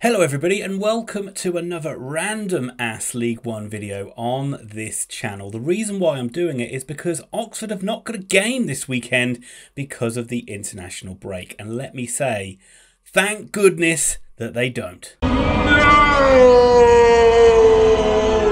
Hello everybody and welcome to another random ass League One video on this channel. The reason why I'm doing it is because Oxford have not got a game this weekend because of the international break. And let me say, thank goodness that they don't.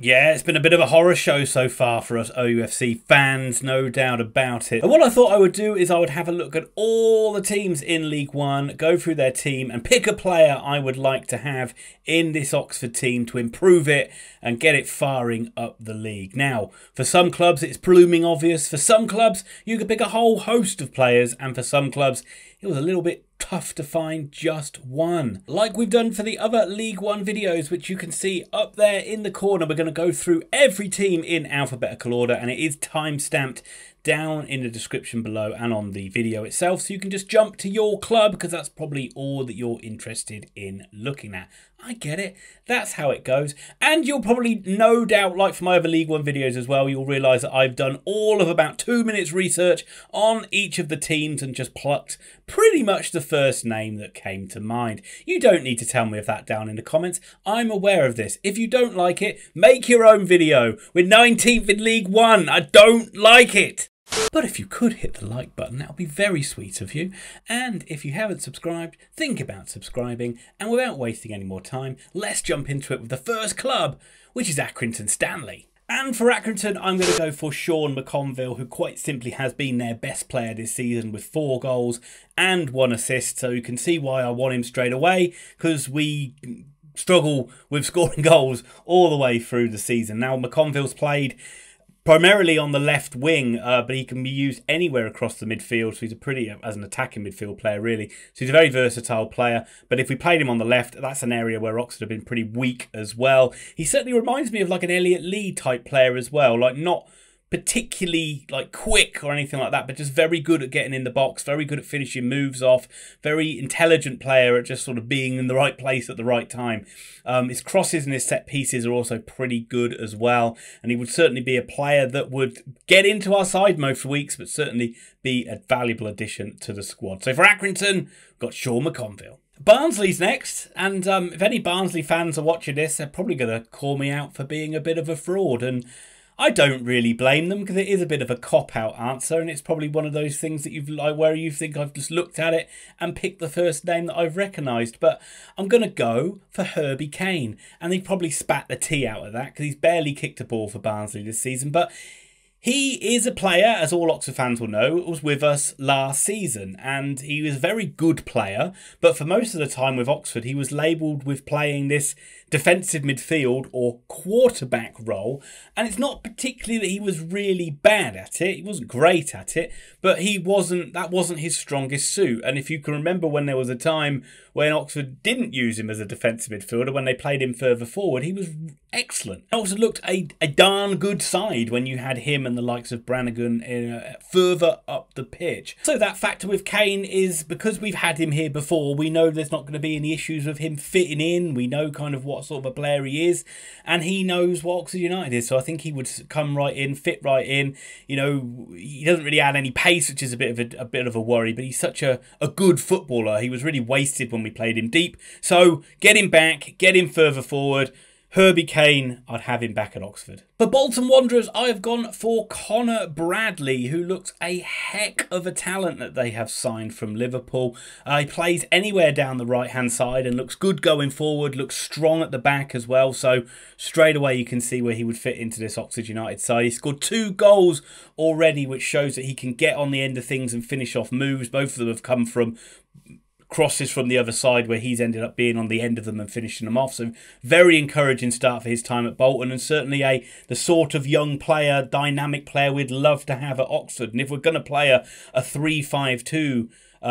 Yeah, it's been a bit of a horror show so far for us OUFC fans, no doubt about it. And what I thought I would do is I would have a look at all the teams in League One, go through their team and pick a player I would like to have in this Oxford team to improve it and get it firing up the league. Now, for some clubs it's blooming obvious. For some clubs you could pick a whole host of players, and for some clubs it was a little bit tough to find just one. Like we've done for the other League One videos, which you can see up there in the corner. We're going to go through every team in alphabetical order, and it is time-stamped down in the description below and on the video itself, so you can just jump to your club because that's probably all that you're interested in looking at. I get it, that's how it goes. And you'll probably, no doubt, like for my other League One videos as well, you'll realise that I've done all of about 2 minutes research on each of the teams and just plucked pretty much the first name that came to mind. You don't need to tell me of that down in the comments. I'm aware of this. If you don't like it, make your own video. We're 19th in League One. I don't like it. But if you could hit the like button, that would be very sweet of you. And if you haven't subscribed, think about subscribing. And without wasting any more time, let's jump into it with the first club, which is Accrington Stanley. And for Accrington, I'm going to go for Sean McConville, who quite simply has been their best player this season with 4 goals and 1 assist. So you can see why I want him straight away, because we struggle with scoring goals all the way through the season. Now, McConville's played primarily on the left wing, but he can be used anywhere across the midfield. So he's a pretty, as an attacking midfield player, really. So he's a very versatile player. But if we played him on the left, that's an area where Oxford have been pretty weak as well. He certainly reminds me of like an Elliot Lee type player as well. Like not particularly like quick or anything like that, but just very good at getting in the box, very good at finishing moves off, very intelligent player at just sort of being in the right place at the right time. His crosses and his set pieces are also pretty good as well, and he would certainly be a player that would get into our side most weeks, but certainly be a valuable addition to the squad. So for Accrington, we've got Sean McConville. Barnsley's next, and if any Barnsley fans are watching this, they're probably going to call me out for being a bit of a fraud, and I don't really blame them because it is a bit of a cop-out answer, and it's probably one of those things that where you think I've just looked at it and picked the first name that I've recognised. But I'm going to go for Herbie Kane, and they probably spat the tea out of that because he's barely kicked a ball for Barnsley this season. But he is a player, as all Oxford fans will know, was with us last season, and he was a very good player. But for most of the time with Oxford, he was labelled with playing this defensive midfield or quarterback role, and it's not particularly that he was really bad at it. He wasn't great at it, but that wasn't his strongest suit. And if you can remember when there was a time when Oxford didn't use him as a defensive midfielder, when they played him further forward, he was excellent. Oxford looked a darn good side when you had him and the likes of Brannigan further up the pitch. So that factor with Kane is, because we've had him here before, we know there's not going to be any issues with him fitting in. We know kind of what sort of a player he is, and he knows what Oxford United is, so I think he would come right in, fit right in. You know, he doesn't really add any pace, which is a bit of a worry, but he's such a good footballer. He was really wasted when we played him deep, so get him back, get him further forward. Herbie Kane, I'd have him back at Oxford. For Bolton Wanderers, I have gone for Connor Bradley, who looks a heck of a talent that they have signed from Liverpool. He plays anywhere down the right-hand side and looks good going forward, looks strong at the back as well. So straight away you can see where he would fit into this Oxford United side. He scored 2 goals already, which shows that he can get on the end of things and finish off moves. Both of them have come from crosses from the other side where he's ended up being on the end of them and finishing them off. So very encouraging start for his time at Bolton, and certainly the sort of young player, dynamic player we'd love to have at Oxford. And if we're going to play a 3-5-2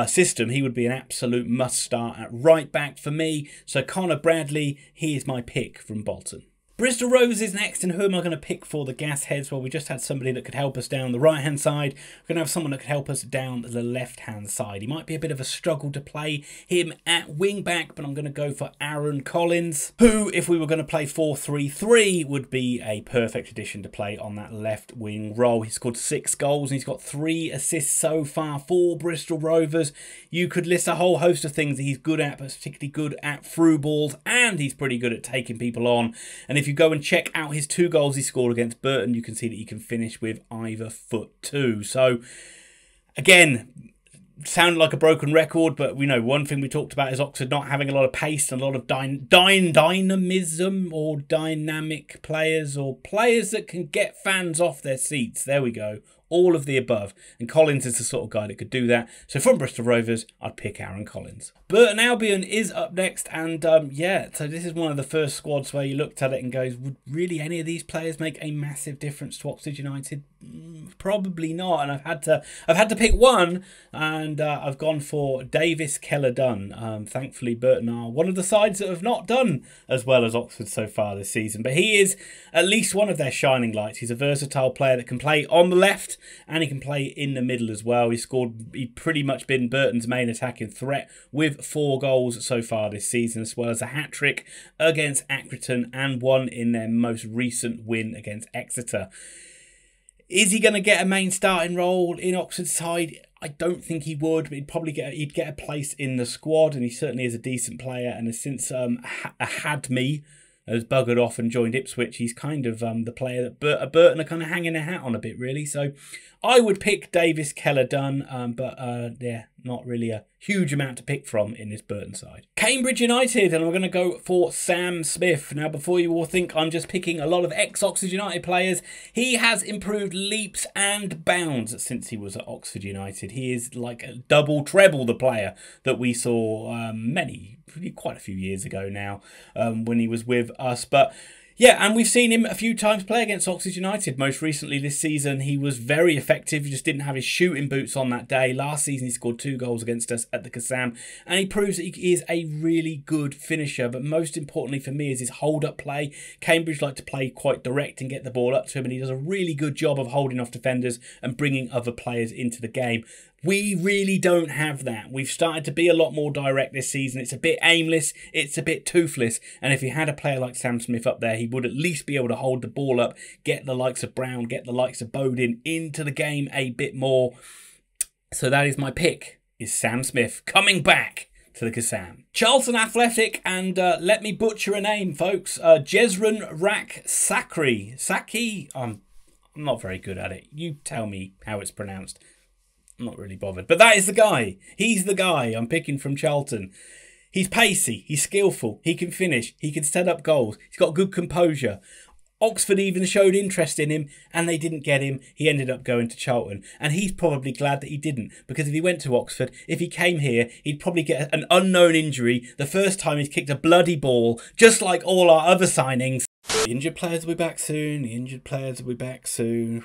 system, he would be an absolute must start at right back for me. So Connor Bradley, he is my pick from Bolton. Bristol Rovers is next, and who am I going to pick for the gas heads? Well, we just had somebody that could help us down the right-hand side. We're going to have someone that could help us down the left-hand side. He might be a bit of a struggle to play him at wing-back, but I'm going to go for Aaron Collins, who, if we were going to play 4-3-3, would be a perfect addition to play on that left wing role. He scored 6 goals, and he's got 3 assists so far for Bristol Rovers. You could list a whole host of things that he's good at, but particularly good at through balls, and he's pretty good at taking people on. And if you go and check out his 2 goals he scored against Burton, you can see that he can finish with either foot too. So, again, sounded like a broken record, but we know one thing we talked about is Oxford not having a lot of pace and a lot of dynamism or dynamic players, or players that can get fans off their seats. There we go. All of the above. And Collins is the sort of guy that could do that. So from Bristol Rovers, I'd pick Aaron Collins. Burton Albion is up next. And yeah, so this is one of the first squads where you looked at it and goes, would really any of these players make a massive difference to Oxford United? Probably not. And I've had to pick one, and I've gone for Davis Keller-Dunn. Thankfully, Burton are one of the sides that have not done as well as Oxford so far this season. But he is at least one of their shining lights. He's a versatile player that can play on the left, and he can play in the middle as well. He's pretty much been Burton's main attacking threat with 4 goals so far this season, as well as a hat-trick against Accrington and one in their most recent win against Exeter. Is he going to get a main starting role in Oxford's side? I don't think he would, but he'd get a place in the squad, and he certainly is a decent player. And since Hadmi has buggered off and joined Ipswich, he's kind of the player that Burton are kind of hanging their hat on a bit, really. So I would pick Davis Keller-Dunn, but yeah, not really a huge amount to pick from in this Burton side. Cambridge United, and I'm going to go for Sam Smith. Now, before you all think I'm just picking a lot of ex-Oxford United players, he has improved leaps and bounds since he was at Oxford United. He is like a double, treble the player that we saw quite a few years ago now when he was with us. But yeah, and we've seen him a few times play against Oxford United. Most recently this season, he was very effective. He just didn't have his shooting boots on that day. Last season, he scored 2 goals against us at the Kassam, and he proves that he is a really good finisher. But most importantly for me is his hold-up play. Cambridge like to play quite direct and get the ball up to him, and he does a really good job of holding off defenders and bringing other players into the game. We really don't have that. We've started to be a lot more direct this season. It's a bit aimless. It's a bit toothless. And if you had a player like Sam Smith up there, he would at least be able to hold the ball up, get the likes of Brown, get the likes of Bowden into the game a bit more. So that is my pick, is Sam Smith coming back to the Kassam. Charlton Athletic, and let me butcher a name, folks. Jezran Rak Sakri. Saki? I'm not very good at it. You tell me how it's pronounced. I'm not really bothered. But that is the guy. He's the guy I'm picking from Charlton. He's pacey. He's skillful. He can finish. He can set up goals. He's got good composure. Oxford even showed interest in him, and they didn't get him. He ended up going to Charlton, and he's probably glad that he didn't, because if he went to Oxford, if he came here, he'd probably get an unknown injury the first time he's kicked a bloody ball, just like all our other signings. The injured players will be back soon. The injured players will be back soon.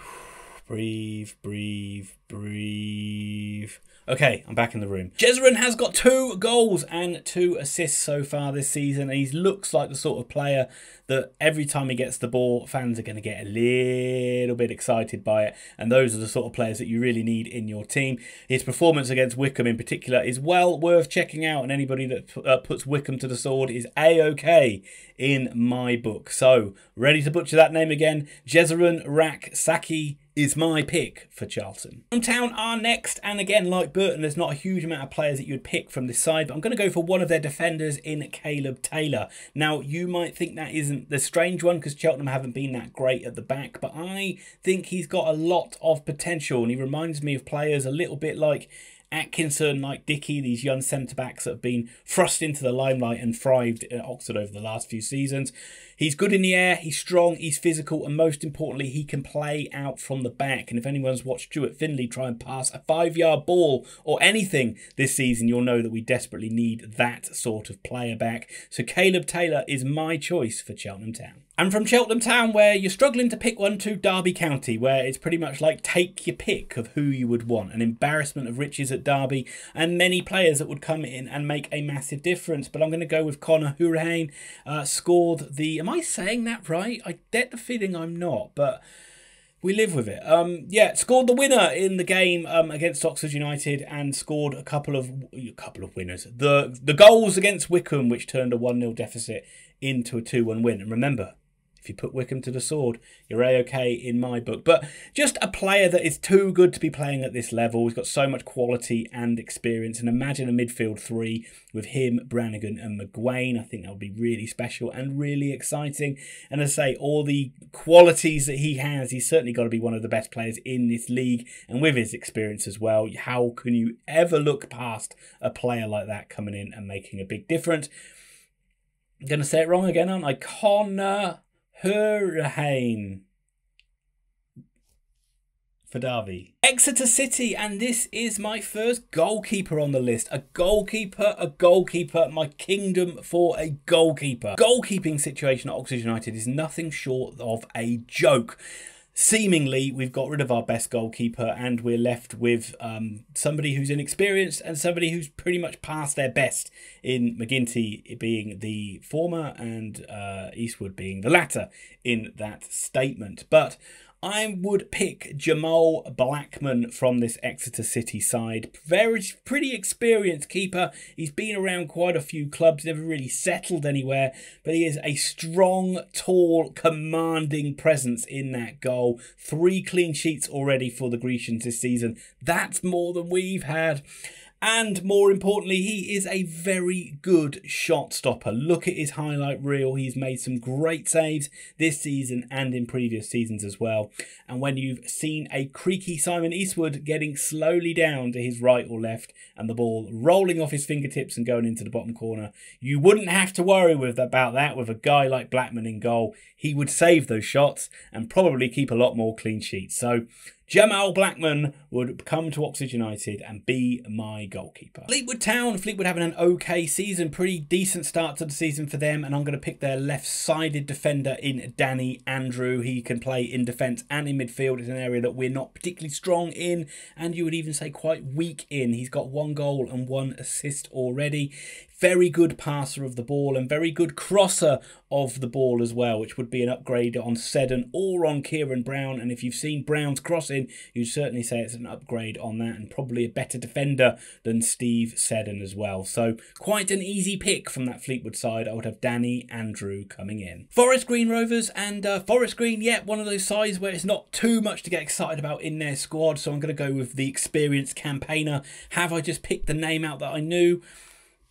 Breathe, breathe, breathe. Okay, I'm back in the room. Jezran has got 2 goals and 2 assists so far this season. And he looks like the sort of player that every time he gets the ball, fans are going to get a little bit excited by it. And those are the sort of players that you really need in your team. His performance against Wycombe in particular is well worth checking out. And anybody that puts Wycombe to the sword is A-OK in my book. So, ready to butcher that name again? Jezran Rak Saki is my pick for Charlton. Town are next, and again, like Burton, there's not a huge amount of players that you'd pick from this side, but I'm going to go for one of their defenders in Caleb Taylor. Now, you might think that isn't the strange one, because Cheltenham haven't been that great at the back, but I think he's got a lot of potential, and he reminds me of players a little bit like Atkinson, like Dickey, these young centre-backs that have been thrust into the limelight and thrived at Oxford over the last few seasons. He's good in the air, he's strong, he's physical, and most importantly, he can play out from the back. And if anyone's watched Stuart Findlay try and pass a 5-yard ball or anything this season, you'll know that we desperately need that sort of player back. So Caleb Taylor is my choice for Cheltenham Town. And from Cheltenham Town, where you're struggling to pick one, to Derby County, where it's pretty much like take your pick of who you would want. An embarrassment of riches at Derby, and many players that would come in and make a massive difference. But I'm going to go with Conor Hourihane. Scored the... Am I saying that right? I get the feeling I'm not, but... we live with it. Yeah, scored the winner in the game against Oxford United, and scored a couple of winners. The goals against Wycombe, which turned a 1-0 deficit into a 2-1 win. And remember, if you put Wycombe to the sword, you're A-OK in my book. But just a player that is too good to be playing at this level. He's got so much quality and experience. And imagine a midfield three with him, Brannigan and McGuane. I think that would be really special and really exciting. And as I say, all the qualities that he has, he's certainly got to be one of the best players in this league. And with his experience as well, how can you ever look past a player like that coming in and making a big difference? I'm going to say it wrong again, aren't I? Conor Hourihane for Derby. Exeter City, and this is my first goalkeeper on the list. A goalkeeper, my kingdom for a goalkeeper. Goalkeeping situation at Oxford United is nothing short of a joke. Seemingly, we've got rid of our best goalkeeper and we're left with somebody who's inexperienced and somebody who's pretty much past their best, in McGinty being the former and Eastwood being the latter in that statement. But I would pick Jamal Blackman from this Exeter City side. Pretty experienced keeper. He's been around quite a few clubs, never really settled anywhere, but he is a strong, tall, commanding presence in that goal. 3 clean sheets already for the Grecians this season. That's more than we've had. And more importantly, he is a very good shot stopper. Look at his highlight reel. He's made some great saves this season and in previous seasons as well. And when you've seen a creaky Simon Eastwood getting slowly down to his right or left and the ball rolling off his fingertips and going into the bottom corner, you wouldn't have to worry about that with a guy like Blackman in goal. He would save those shots and probably keep a lot more clean sheets. So Jamal Blackman would come to Oxford United and be my goalkeeper. Fleetwood Town. Fleetwood having an okay season. Pretty decent start to the season for them. And I'm going to pick their left-sided defender in Danny Andrew. He can play in defence and in midfield. It's an area that we're not particularly strong in, and you would even say quite weak in. He's got 1 goal and 1 assist already. Very good passer of the ball and very good crosser of the ball as well, which would be an upgrade on Seddon or on Kieran Brown. And if you've seen Brown's crossing, you'd certainly say it's an upgrade on that, and probably a better defender than Steve Seddon as well. So quite an easy pick from that Fleetwood side. I would have Danny Andrew coming in. Forest Green Rovers, and Forest Green, yeah, one of those sides where it's not too much to get excited about in their squad. So I'm going to go with the experienced campaigner. Have I just picked the name out that I knew?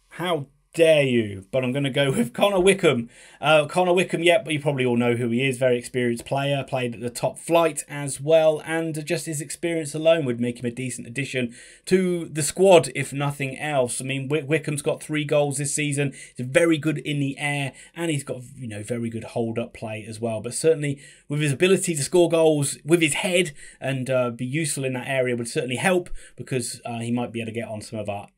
How dare you? But I'm going to go with Connor Wycombe. Connor Wycombe, yep, you probably all know who he is. Very experienced player, played at the top flight as well, and just his experience alone would make him a decent addition to the squad, if nothing else. I mean, Wycombe's got 3 goals this season. He's very good in the air, and he's got, you know, very good hold-up play as well. But certainly with his ability to score goals with his head and be useful in that area would certainly help, because he might be able to get on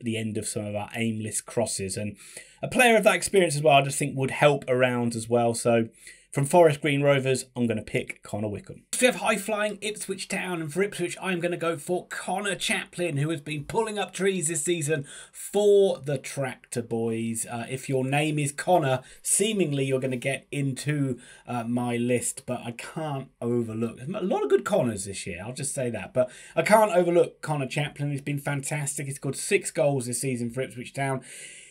the end of some of our aimless crosses. And a player of that experience as well, I just think would help around as well. So from Forest Green Rovers, I'm going to pick Connor Wycombe. We have high-flying Ipswich Town, and for Ipswich, I'm going to go for Connor Chaplin, who has been pulling up trees this season for the Tractor Boys. If your name is Connor, seemingly you're going to get into my list, but I can't overlook. There's a lot of good Connors this year, I'll just say that, but I can't overlook Connor Chaplin. He's been fantastic. He's scored 6 goals this season for Ipswich Town.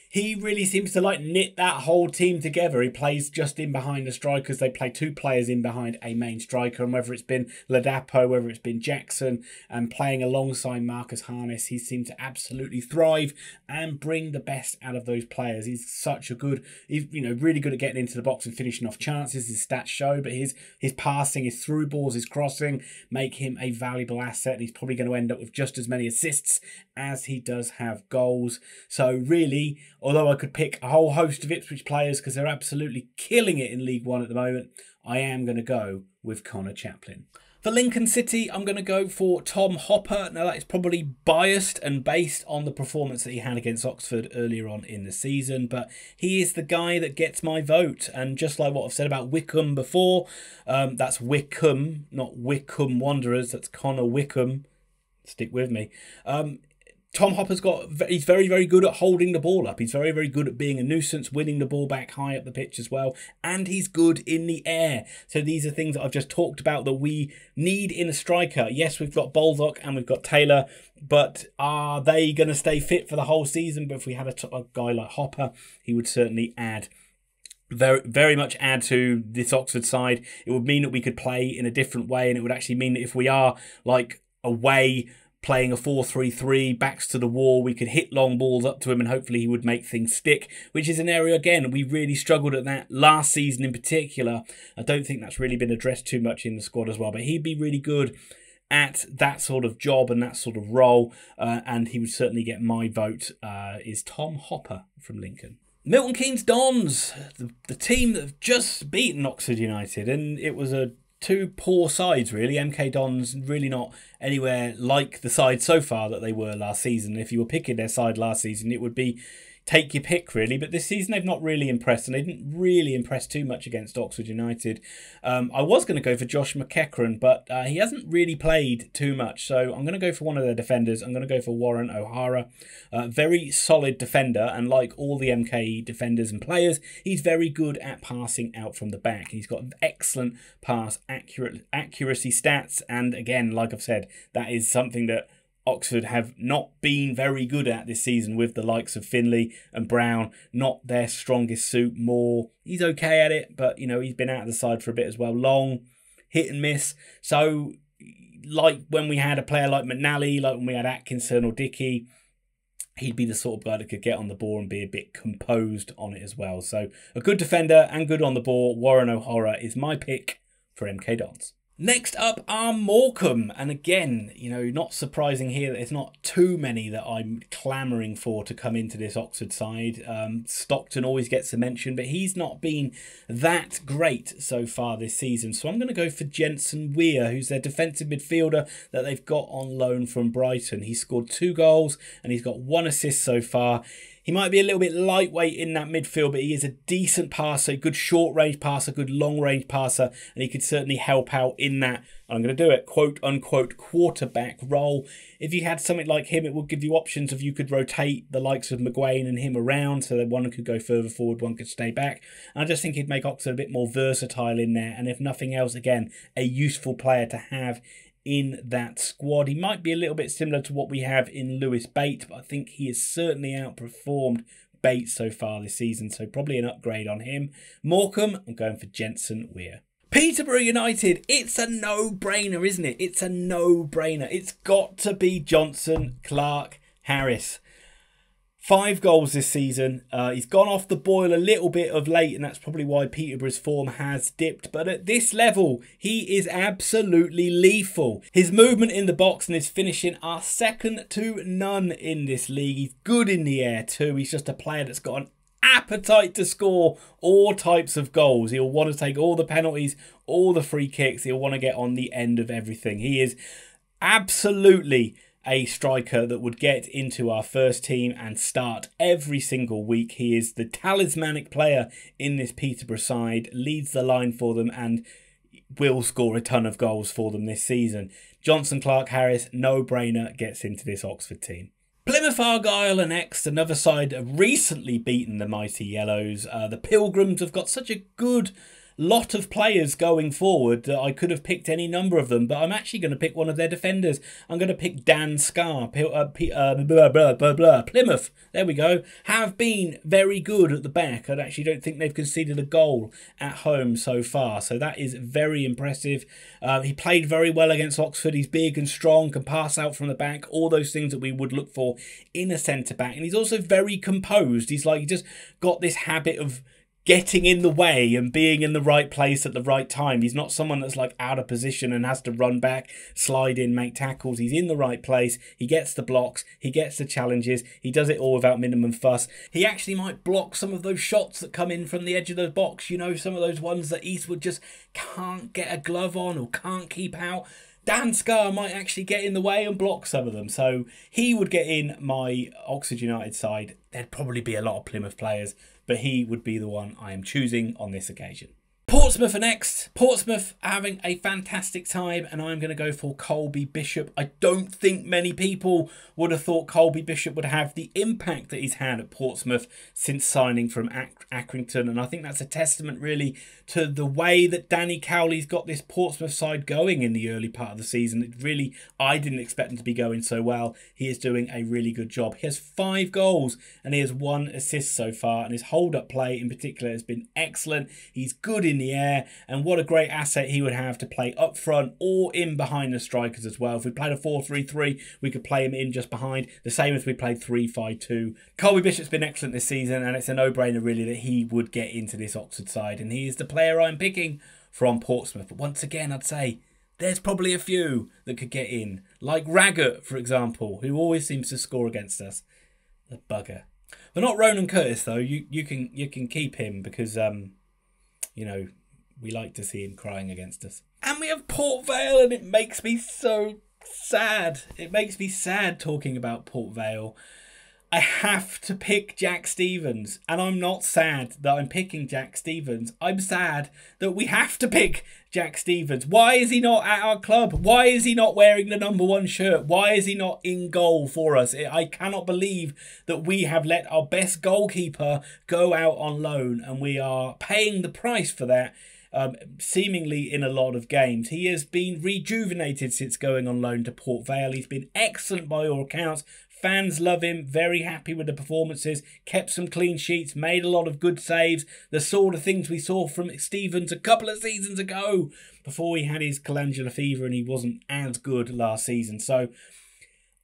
He really seems to like knit that whole team together. He plays just in behind the strikers. They play 2 players in behind a main striker. And whether it's been Ladapo, whether it's been Jackson, and playing alongside Marcus Harness, he seems to absolutely thrive and bring the best out of those players. He's such a good, he's, you know, really good at getting into the box and finishing off chances. His stats show, but his passing, his through balls, his crossing make him a valuable asset. And he's probably going to end up with just as many assists as he does have goals. So really, although I could pick a whole host of Ipswich players because they're absolutely killing it in League One at the moment, I am going to go with Connor Chaplin. For Lincoln City, I'm going to go for Tom Hopper. Now, that is probably biased and based on the performance that he had against Oxford earlier on in the season, but he is the guy that gets my vote. And just like what I've said about Wycombe before, that's Wycombe, not Wycombe Wanderers. That's Connor Wycombe. Stick with me. Tom Hopper's he's very, very good at holding the ball up. He's very, very good at being a nuisance, winning the ball back high up the pitch as well. And he's good in the air. So these are things that I've just talked about that we need in a striker. Yes, we've got Baldock and we've got Taylor, but are they going to stay fit for the whole season? But if we had a guy like Hopper, he would certainly add very, very much add to this Oxford side. It would mean that we could play in a different way, and it would actually mean that if we are like away playing a 4-3-3, backs to the wall, we could hit long balls up to him and hopefully he would make things stick, which is an area, again, we really struggled at that last season in particular. I don't think that's really been addressed too much in the squad as well, but he'd be really good at that sort of job and that sort of role, and he would certainly get my vote, is Tom Hopper from Lincoln. Milton Keynes Dons, the team that have just beaten Oxford United, and it was two poor sides really. MK Dons really not anywhere like the side so far that they were last season. If you were picking their side last season, it would be take your pick really, but this season they've not really impressed, and they didn't really impress too much against Oxford United. I was going to go for Josh McEachran, but he hasn't really played too much, so I'm going to go for one of their defenders. I'm going to go for Warren O'Hara. Very solid defender, and like all the MK defenders and players, he's very good at passing out from the back. He's got excellent pass accuracy stats, and again, like I've said, that is something that Oxford have not been very good at this season, with the likes of Finlay and Brown, not their strongest suit. Moore, he's okay at it, but you know, he's been out of the side for a bit as well. Long, hit and miss. So like when we had a player like McNally, like when we had Atkinson or Dickey, he'd be the sort of guy that could get on the ball and be a bit composed on it as well. So a good defender and good on the ball. Warren O'Hara is my pick for MK Dons. Next up are Morecambe, and again, you know, not surprising here that there's not too many that I'm clamouring for to come into this Oxford side. Stockton always gets a mention, but he's not been that great so far this season. So I'm going to go for Jensen Weir, who's their defensive midfielder that they've got on loan from Brighton. He's scored 2 goals and he's got 1 assist so far. He might be a little bit lightweight in that midfield, but he is a decent passer, a good short-range passer, good long-range passer, and he could certainly help out in that, I'm going to do it, quote-unquote quarterback role. If you had something like him, it would give you options of you could rotate the likes of McGuane and him around, so that one could go further forward, one could stay back. And I just think he'd make Oxford a bit more versatile in there, and if nothing else, again, a useful player to have in that squad. He might be a little bit similar to what we have in Lewis Bates, but I think he has certainly outperformed Bates so far this season, so probably an upgrade on him. Morecambe, I'm going for Jensen Weir. Peterborough United, it's a no-brainer, isn't it? It's a no-brainer. It's got to be Johnson Clark Harris. 5 goals this season. He's gone off the boil a little bit of late, and that's probably why Peterborough's form has dipped. But at this level, he is absolutely lethal. His movement in the box and his finishing are second to none in this league. He's good in the air too. He's just a player that's got an appetite to score all types of goals. He'll want to take all the penalties, all the free kicks. He'll want to get on the end of everything. He is absolutely a striker that would get into our first team and start every single week. He is the talismanic player in this Peterborough side, leads the line for them and will score a ton of goals for them this season. Johnson Clark Harris, no-brainer, gets into this Oxford team. Plymouth Argyle and X, another side, have recently beaten the mighty Yellows. The Pilgrims have got such a good lot of players going forward that I could have picked any number of them, but I'm actually going to pick one of their defenders. I'm going to pick Dan Scarr. Plymouth, there we go, have been very good at the back. I actually don't think they've conceded a goal at home so far, so that is very impressive. He played very well against Oxford. He's big and strong, can pass out from the back, all those things that we would look for in a centre-back. And he's also very composed. He's just got this habit of getting in the way and being in the right place at the right time. He's not someone that's like out of position and has to run back, slide in, make tackles. He's in the right place. He gets the blocks. He gets the challenges. He does it all without minimum fuss. He actually might block some of those shots that come in from the edge of the box. You know, some of those ones that Eastwood just can't get a glove on or can't keep out. Dan Scarr might actually get in the way and block some of them. So he would get in my Oxford United side. There'd probably be a lot of Plymouth players, but he would be the one I am choosing on this occasion. Portsmouth are next. Portsmouth are having a fantastic time, and I'm going to go for Colby Bishop. I don't think many people would have thought Colby Bishop would have the impact that he's had at Portsmouth since signing from Accrington, and I think that's a testament really to the way that Danny Cowley's got this Portsmouth side going in the early part of the season. It really, I didn't expect him to be going so well. He is doing a really good job. He has 5 goals and he has 1 assist so far, and his hold-up play in particular has been excellent. He's good in the air, and what a great asset he would have to play up front or in behind the strikers as well. If we played a 4-3-3, we could play him in just behind, the same as we played 3-5-2. Colby Bishop's been excellent this season, and it's a no-brainer really that he would get into this Oxford side, and he is the player I'm picking from Portsmouth. But once again, I'd say there's probably a few that could get in, like Raggett, for example, who always seems to score against us. The bugger. But not Ronan Curtis though. You can keep him because you know, we like to see him crying against us. And we have Port Vale, and it makes me so sad. It makes me sad talking about Port Vale. I have to pick Jack Stevens, and I'm not sad that I'm picking Jack Stevens. I'm sad that we have to pick Jack Stevens. Why is he not at our club? Why is he not wearing the #1 shirt? Why is he not in goal for us? I cannot believe that we have let our best goalkeeper go out on loan, and we are paying the price for that. Seemingly in a lot of games. He has been rejuvenated since going on loan to Port Vale. He's been excellent by all accounts. Fans love him, very happy with the performances, kept some clean sheets, made a lot of good saves, the sort of things we saw from Stevens a couple of seasons ago before he had his calendula fever and he wasn't as good last season. So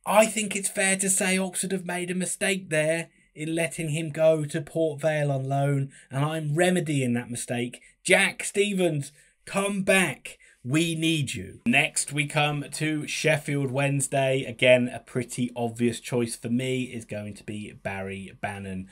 I think it's fair to say Oxford have made a mistake there in letting him go to Port Vale on loan, and I'm remedying that mistake. Jack Stevens, come back. We need you. Next, we come to Sheffield Wednesday. Again, a pretty obvious choice for me is going to be Barry Bannon.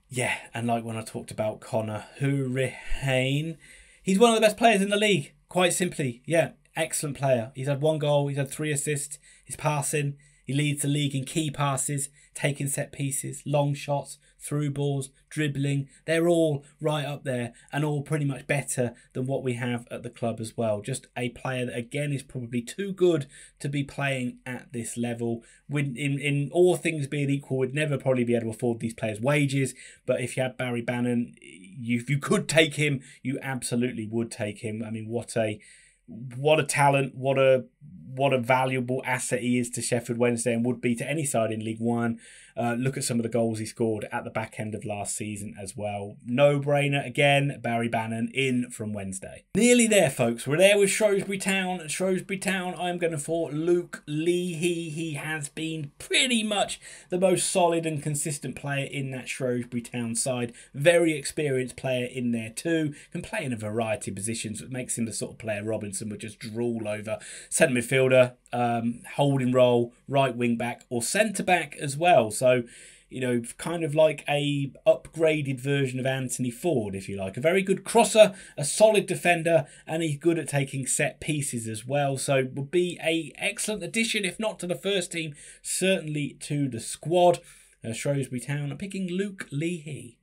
Yeah, and like when I talked about Connor Hourihane, he's one of the best players in the league. Quite simply, yeah, excellent player. He's had 1 goal, he's had 3 assists, he's passing. He leads the league in key passes, taking set pieces, long shots, through balls, dribbling. They're all right up there and all pretty much better than what we have at the club as well. Just a player that, again, is probably too good to be playing at this level. In all things being equal, we'd never probably be able to afford these players' wages. But if you had Barry Bannon, if you could take him, you absolutely would take him. I mean, what a talent, what a valuable asset he is to Sheffield Wednesday and would be to any side in League One. Look at some of the goals he scored at the back end of last season as well. No-brainer again, Barry Bannon in from Wednesday. Nearly there, folks. We're there with Shrewsbury Town. At Shrewsbury Town, I'm going for Luke Leahy. He has been pretty much the most solid and consistent player in that Shrewsbury Town side. Very experienced player in there too. Can play in a variety of positions, which makes him the sort of player Robinson would just drool over. Centre midfielder, holding role, right wing back or centre back as well. So, you know, kind of like a upgraded version of Anthony Ford, if you like. A very good crosser, a solid defender, and he's good at taking set pieces as well. So would be a excellent addition, if not to the first team, certainly to the squad. Shrewsbury Town, I'm picking Luke Leahy.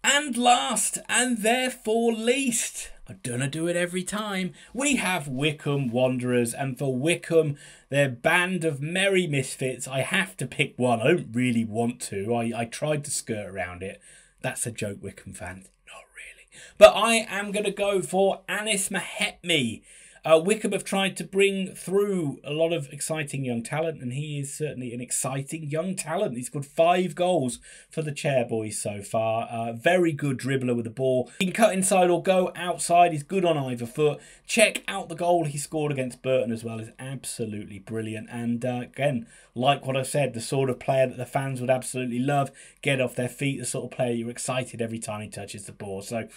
And last, and therefore least, I'm gonna do it every time, we have Wycombe Wanderers. And for Wycombe, their band of merry misfits, I have to pick one. I don't really want to. I tried to skirt around it. That's a joke, Wycombe fans. Not really. But I am going to go for Anis Mahetmi. Wycombe have tried to bring through a lot of exciting young talent, and he is certainly an exciting young talent. He's got 5 goals for the Chairboys so far. Very good dribbler with the ball. He can cut inside or go outside. He's good on either foot. Check out the goal he scored against Burton as well. Is absolutely brilliant. And again, like what I said, the sort of player that the fans would absolutely love. Get off their feet. The sort of player you're excited every time he touches the ball. So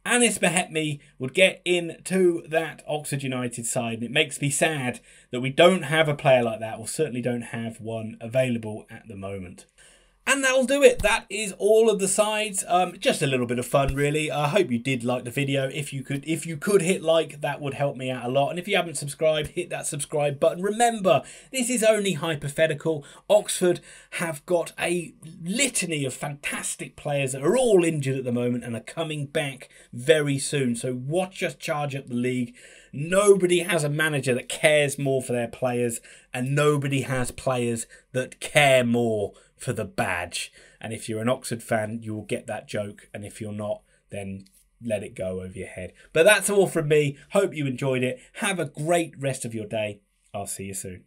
Anis Mehetmi would get into that Oxford United side, and it makes me sad that we don't have a player like that, or certainly don't have one available at the moment. And that'll do it. That is all of the sides. Just a little bit of fun, really. I hope you did like the video. If you could hit like, that would help me out a lot. And if you haven't subscribed, hit that subscribe button. Remember, this is only hypothetical. Oxford have got a litany of fantastic players that are all injured at the moment and are coming back very soon. So watch us charge up the league. Nobody has a manager that cares more for their players, and nobody has players that care more for the badge. And if you're an Oxford fan, you will get that joke, and if you're not, then let it go over your head. But that's all from me. Hope you enjoyed it. Have a great rest of your day. I'll see you soon.